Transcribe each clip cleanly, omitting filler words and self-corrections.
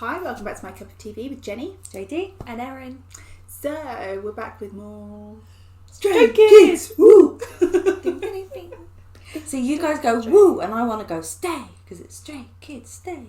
Hi, welcome back to My Cup of TV with Jenny, JD and Erin. So we're back with more Stray Kids. Woo! So you guys go woo, and I want to go stay because it's Stray Kids Stay.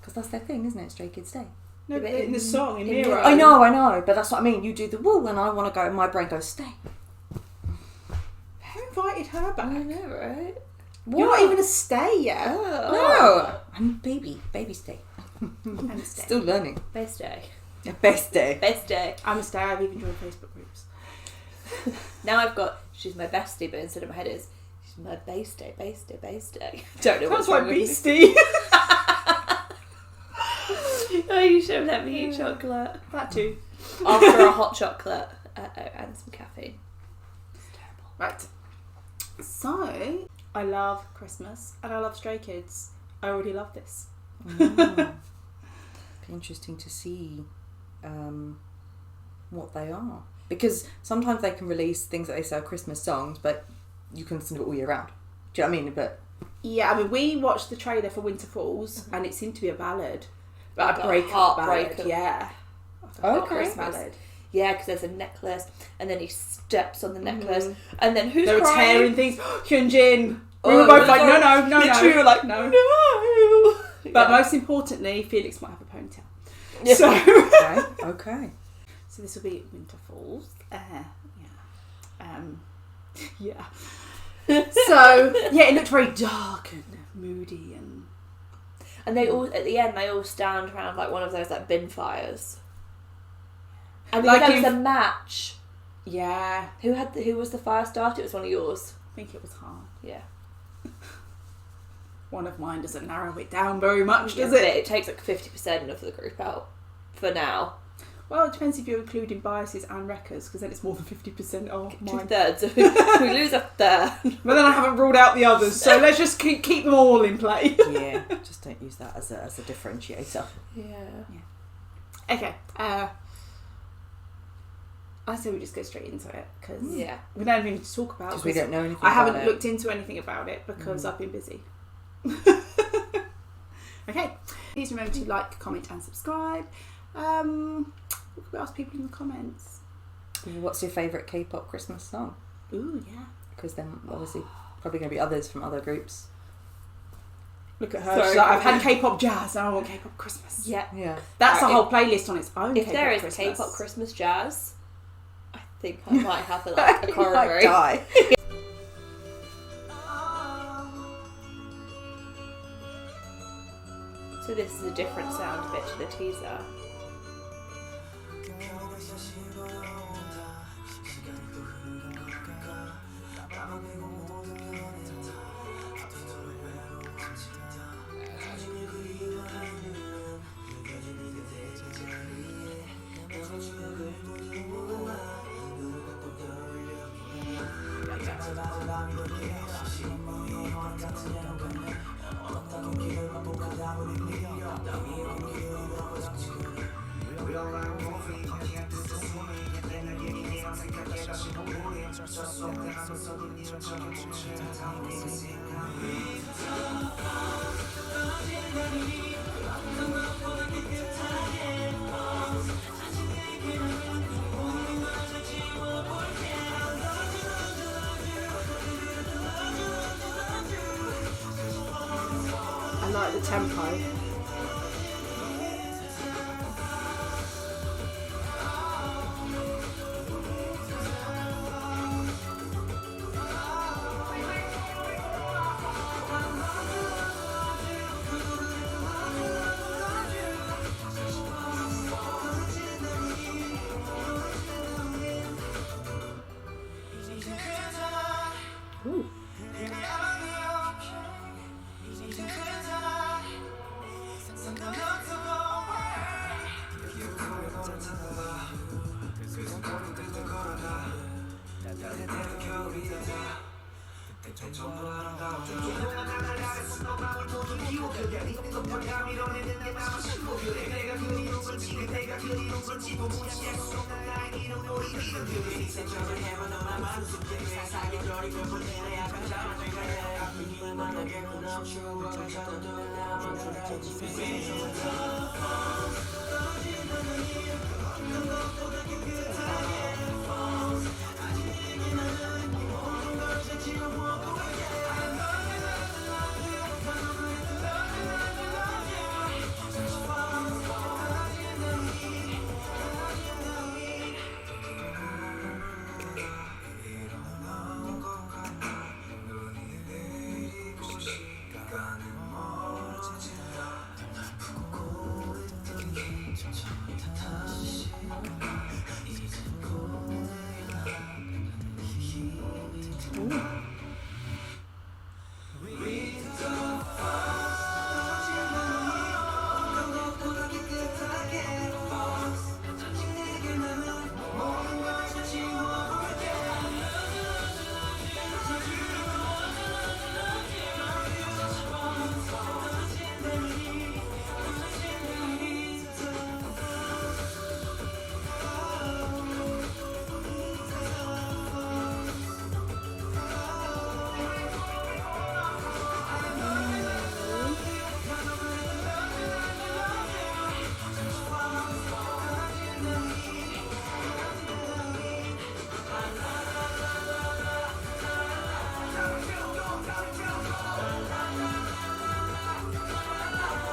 Because that's their thing, isn't it? Stray Kids Stay. No, but in the song in Miro. I know, but that's what I mean. You do the woo, and I want to go. And my brain goes stay. Who invited her back? I know, right? You're not even a stay yet. Oh. No, I'm a baby stay. I'm a stay. Still learning. Best day. Best day. Best day. I'm a stay. I've even joined Facebook groups. Now I've got, she's my bestie, but instead of my head is, she's my base day. Don't know what's wrong with me. Beastie. Oh, you should have let me eat chocolate. That too. After a hot chocolate and some caffeine. It's terrible. Right. So, I love Christmas and I love Stray Kids. I already love this. Be interesting to see what they are, because sometimes they can release things that they say are Christmas songs, but you can listen to it all year round. Do you know what I mean? But yeah, I mean, we watched the trailer for Winter Falls and it seemed to be a ballad, but Like a breakup ballad. heartbreaker. Yeah. Okay. Christmas ballad. Yeah, because there's a necklace, and then he steps on the necklace, and then who's They were crying? tearing things. Hyunjin. We Oh, were both it like, was no. Literally, we were like, no. Yeah. But most importantly, Felix might have a ponytail. Yeah. So, okay. so this will be Winter Falls. Yeah. So, yeah, it looked very dark and moody And they all, at the end, they all stand around like one of those like bin fires. And Like like there was if- a match. yeah. Who was the fire starter? It was one of yours. I think it was hard. Yeah. One of mine doesn't narrow it down very much, does But it? it takes like 50% of the group out for now. Well, it depends if you're including biases and wreckers, because then it's more than 50% of mine. 2/3. We lose a third. But then I haven't ruled out the others, so let's just keep them all in play. Yeah, just don't use that as a differentiator. Yeah. Okay. I say we just go straight into it, because Yeah. we don't have anything to talk about. Because we don't know anything I about haven't it. looked into anything about it because I've been busy. Okay. Please remember to like, comment and subscribe. What could we ask people in the comments? What's your favourite K-pop Christmas song? Ooh, yeah. Because then obviously probably going to be others from other groups. Look at her. Sorry, She's like, I've had K-pop jazz, now I want K-pop Christmas. Yeah. Yeah. That's a Right, whole playlist on its own. If K-pop there is Christmas. K-pop Christmas jazz, I think I might have a You coronary. might die. So this is a different sound bit to the teaser. I like the tempo. Ooh.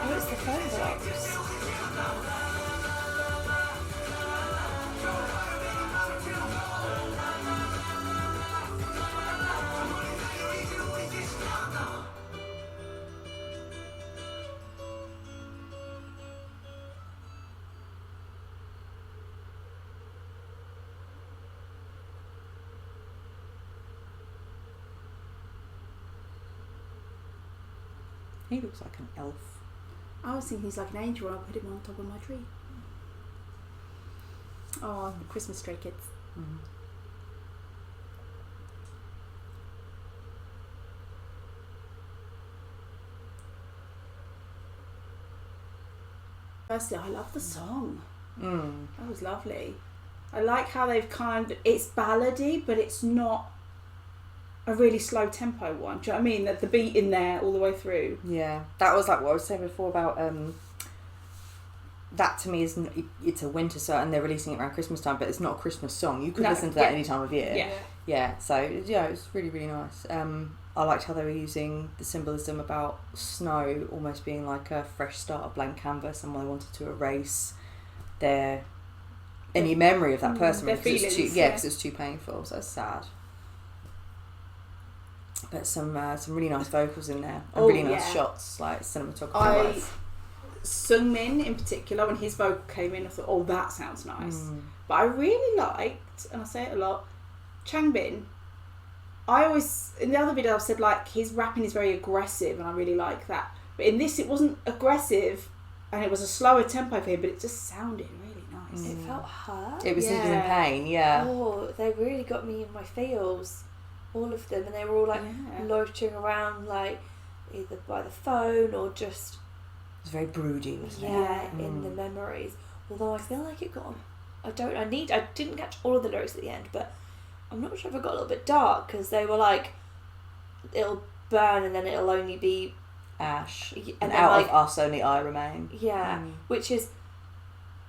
What's the phone box? He looks like an elf. I was thinking he's like an angel and I put him on top of my tree. Oh, the Christmas tree kids. Mm. Firstly, I love the song. Mm. That was lovely. I like how they've it's ballady, but it's not a really slow tempo one. Do you know what I mean? That the beat in there all the way through. Yeah, that was like what I was saying before about that to me it's a winter song and they're releasing it around Christmas time, but it's not a Christmas song. You could listen to that any time of year. Yeah. So yeah, it was really, really nice. I liked how they were using the symbolism about snow almost being like a fresh start, a blank canvas, and they wanted to erase any memory of that person their because feelings, because it's too painful. So it's sad. But some really nice vocals in there and really nice shots, like cinematography wise. Sungmin in particular, when his vocal came in, I thought, oh, that sounds nice. But I really liked, and I say it a lot, Changbin. I always, in the other video I've said like his rapping is very aggressive and I really like that. But in this it wasn't aggressive and it was a slower tempo for him, but it just sounded really nice. It felt hurt. It was in pain, yeah. Oh, they really got me in my feels. All of them, and they were all like loitering around like either by the phone or just it was very broody, wasn't it? In the memories. Although I feel like it got I didn't catch all of the lyrics at the end, but I'm not sure if it got a little bit dark because they were like it'll burn and then it'll only be ash and out like, of us only I remain. Which is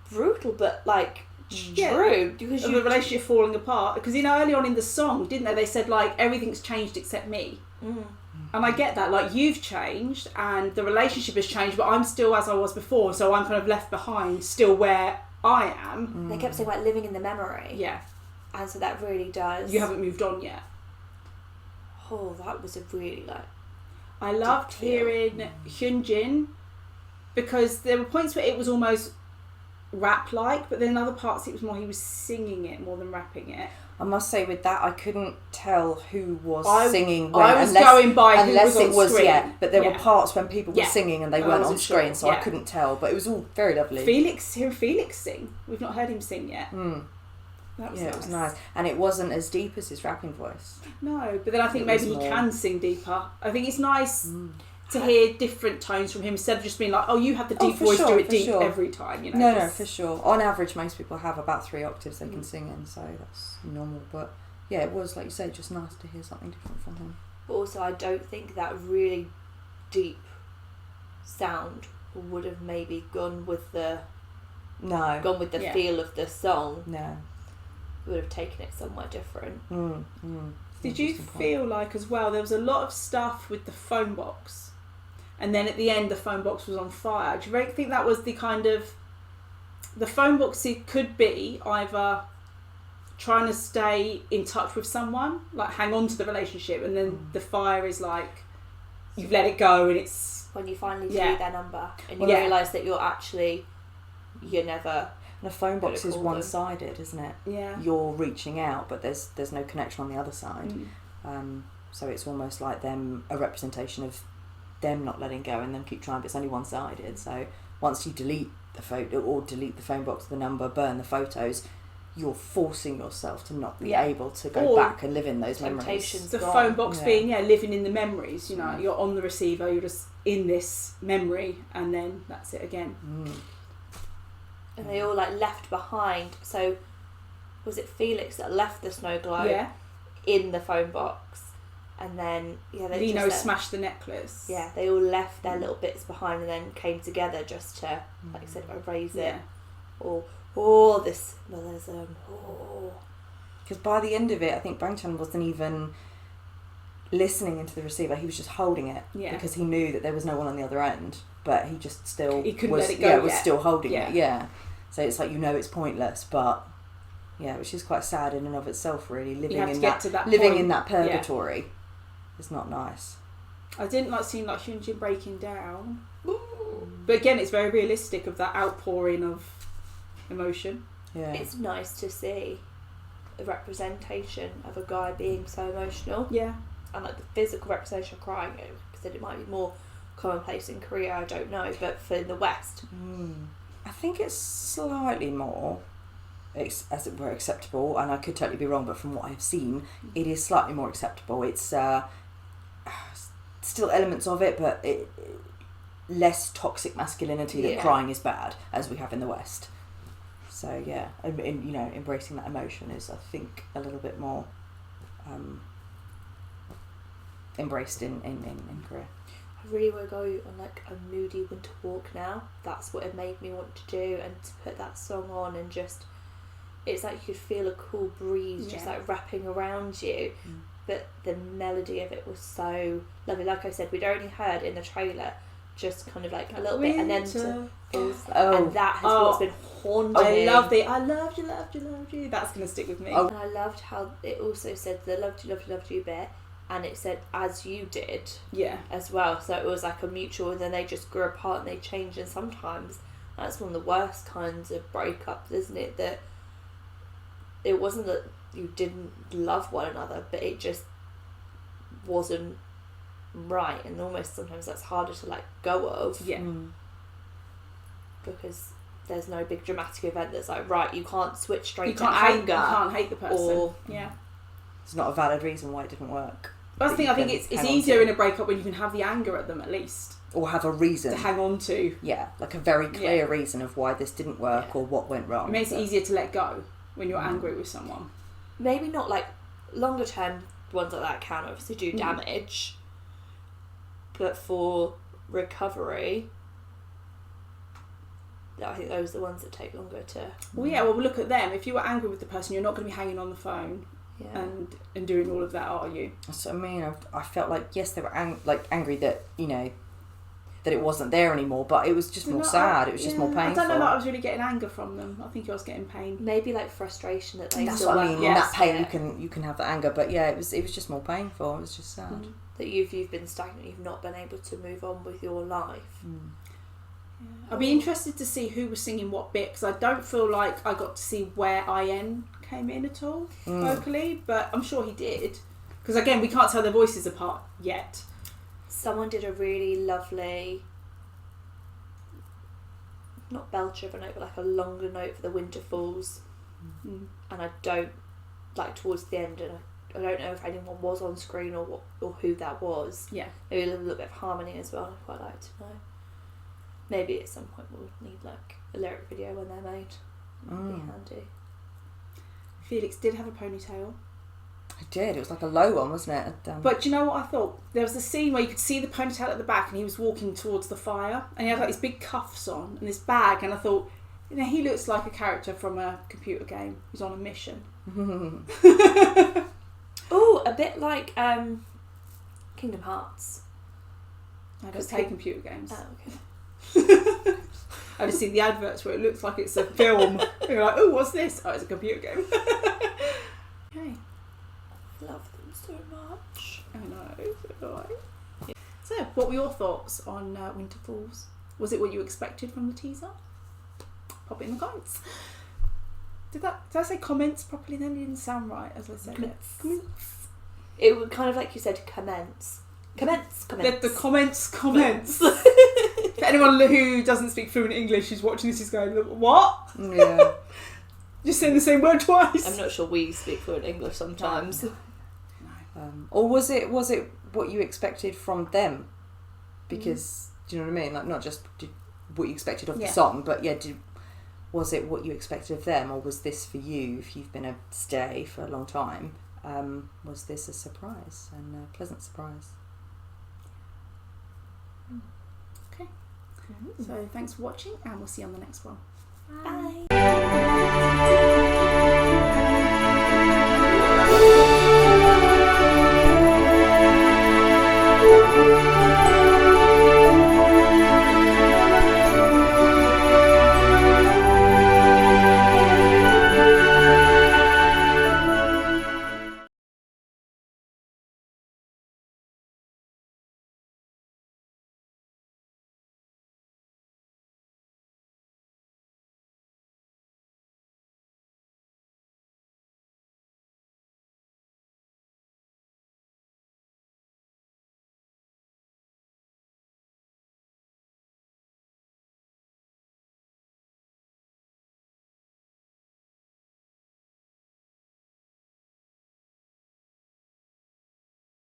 brutal but like true, because the relationship falling apart, because early on in the song, didn't they said like everything's changed except me. And I get that, like you've changed and the relationship has changed, but I'm still as I was before, so I'm kind of left behind still where I am. They kept saying like living in the memory, and so that really does, you haven't moved on yet. Oh, that was a really like I loved hearing Hyunjin, because there were points where it was almost rap-like, but then in other parts it was more he was singing it more than rapping it. I must say with that I couldn't tell who was singing when, I was going by unless who was on screen. But there were parts when people were singing and they weren't on screen, so I couldn't tell, but it was all very lovely. Felix sing. We've not heard him sing yet. That was nice. It was nice, and it wasn't as deep as his rapping voice. No, but then I think maybe he can sing deeper. I think it's nice to hear different tones from him instead of just being like, oh, you have the deep voice, do it deep every time. No, for sure. On average, most people have about 3 octaves they can sing in, so that's normal. But yeah, it was, like you say, just nice to hear something different from him. But also, I don't think that really deep sound would have maybe gone with the feel of the song. No. Would have taken it somewhere different. Did you feel like as well there was a lot of stuff with the phone box, and then at the end the phone box was on fire? Do you think that was the kind of the phone box? It could be either trying to stay in touch with someone, like hang on to the relationship, and then the fire is like you've let it go and it's when you finally delete their number and you realise that you're never. And a phone box is one-sided, isn't it? Yeah. You're reaching out, but there's no connection on the other side. So it's almost like a representation of them not letting go and them keep trying, but it's only one-sided. So once you delete the photo or delete the phone box, the number, burn the photos, you're forcing yourself to not be able to go back and live in those memories. The phone box being living in the memories. You know, you're on the receiver, you're just in this memory, and then that's it again. And they all like left behind. So was it Felix that left the snow globe in the phone box? And then Lino smashed the necklace. Yeah, they all left their little bits behind and then came together just to, like I said, erase it. Or this symbolism. Because by the end of it, I think Bangchan wasn't even listening into the receiver. He was just holding it because he knew that there was no one on the other end. But he just still let it go. Was still holding it. Yeah. So it's like it's pointless, but which is quite sad in and of itself. Really, living in that purgatory is not nice. I didn't like seeing like Hyunjin breaking down, but again, it's very realistic of that outpouring of emotion. Yeah, it's nice to see a representation of a guy being so emotional. Yeah, and like the physical representation of crying. Because it might be more commonplace in Korea, I don't know, but for the West, I think it's slightly more, as it were, acceptable. And I could totally be wrong, but from what I've seen, it is slightly more acceptable. It's still elements of it, but less toxic masculinity that crying is bad, as we have in the West. So embracing that emotion is, I think, a little bit more embraced in Korea. I really want to go on like a moody winter walk now. That's what it made me want to do, and to put that song on and just, it's like you could feel a cool breeze just like wrapping around you. But the melody of it was so lovely. Like I said, we'd only heard in the trailer just kind of like a little bit, and then and that has what's been haunting. I loved you. That's gonna stick with me. And I loved how it also said the loved you bit, and it said as you did as well. So it was like a mutual, and then they just grew apart and they changed. And sometimes that's one of the worst kinds of breakups, isn't it? That it wasn't that you didn't love one another, but it just wasn't right, and almost sometimes that's harder to let go of. Because there's no big dramatic event that's like, right, you can't switch straight to anger. You can't hate the person. It's not a valid reason why it didn't work. But I think it's easier in a breakup when you can have the anger at them at least. Or have a reason to hang on to. Yeah, like a very clear reason of why this didn't work or what went wrong. It makes it easier to let go when you're angry with someone. Maybe not like longer term ones like that can obviously do damage. But for recovery, I think those are the ones that take longer to... Well, look at them. If you were angry with the person, you're not going to be hanging on the phone and doing all of that, are you? So, I mean, I felt like, yes, they were angry that, that it wasn't there anymore, but it was just more sad. It was just more painful. I don't know that I was really getting anger from them. I think I was getting pain. Maybe like frustration that they... That's what I mean. In that pain, you can have that anger, but it was just more painful. It was just sad. That you've been stagnant, you've not been able to move on with your life. I'd be interested to see who was singing what bit, because I don't feel like I got to see where IN came in at all vocally, but I'm sure he did, because again we can't tell their voices apart yet. Someone did a really lovely, not belter of a note, but like a longer note for the Winter Falls, and I don't, like towards the end, and I don't know if anyone was on screen or who that was. Yeah. Maybe a little bit of harmony as well. I'd quite like to know. Maybe at some point we'll need like a lyric video when they're made. That'd be handy. Felix did have a ponytail. I did. It was like a low one, wasn't it? But do you know what I thought? There was a scene where you could see the ponytail at the back, and he was walking towards the fire, and he had like these big cuffs on and this bag, and I thought, he looks like a character from a computer game who's on a mission. Oh, a bit like Kingdom Hearts. I don't play computer games. Oh, okay. I've just seen the adverts where it looks like it's a film. And you're like, oh, what's this? Oh, it's a computer game. Okay. Love them so much. I know. So, so, what were your thoughts on Winter Falls? Was it what you expected from the teaser? Pop it in the comments. Did I say comments properly then? It didn't sound right as I said it. Comments. It would kind of like you said, commence. Let the comments commence. For anyone who doesn't speak fluent English who's watching this is going, what? Yeah. You're saying the same word twice. I'm not sure we speak fluent English sometimes. No. Or was it what you expected from them? Because do you know what I mean? Like not just what you expected of the song, but was it what you expected of them, or was this for you? If you've been a stay for a long time, was this a surprise and a pleasant surprise? Okay. So thanks for watching, and we'll see you on the next one. Bye.